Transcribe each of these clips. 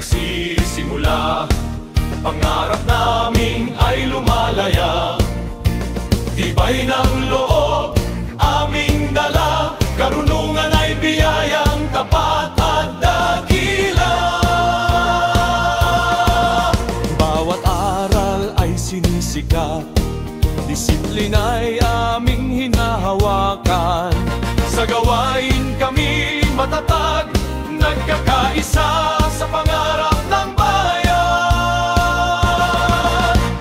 nagsisimula, pangarap namin ay lumalaya. Tibay ng loob aming dala, karunungan ay biyayang tapat at dakila. Bawat aral ay sinisikap, disiplina'y aming hinahawakan. Sa gawain kami matatag, nagkakaisa sa pangarap ng bayan.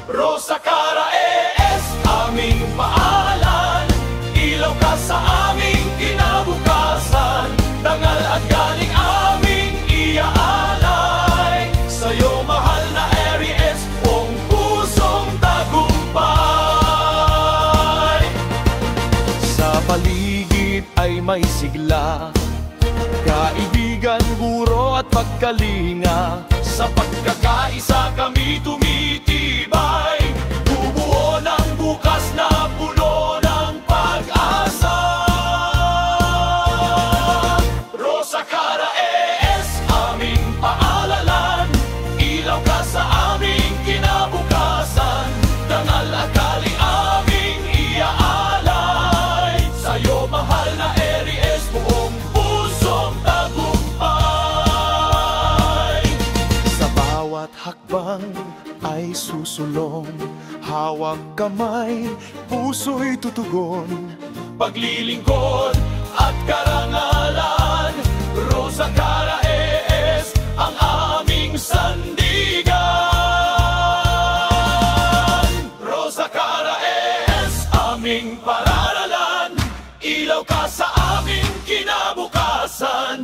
Rosa Cara AS, aming paalan, ilaw ka sa aming kinabukasan. Dangal at galing aming iaalay, sa'yo mahal na ARIES, buong pusong tagumpay. Sa paligid ay may sigla, kaibigan, guro at pagkalinga. Sa pagkakaisa kami tumitibay, bubuo ng bukas na puno ng pag-asa. Rosa Cara AS, aming paalalan, ilaw ka sa aming kinabukasan. Dangal at galing aming iaalay, sa'yo mahal na ARIES, buong pusong tagumpay. Sa bawat hakbang ay susulong, hawak kamay, puso'y tutugon. Paglilingkod at karangalan, Rosa Cara AS, ang aming sandigan. Rosa Cara AS, aming pararalan, ilaw ka sa aming kinabukasan.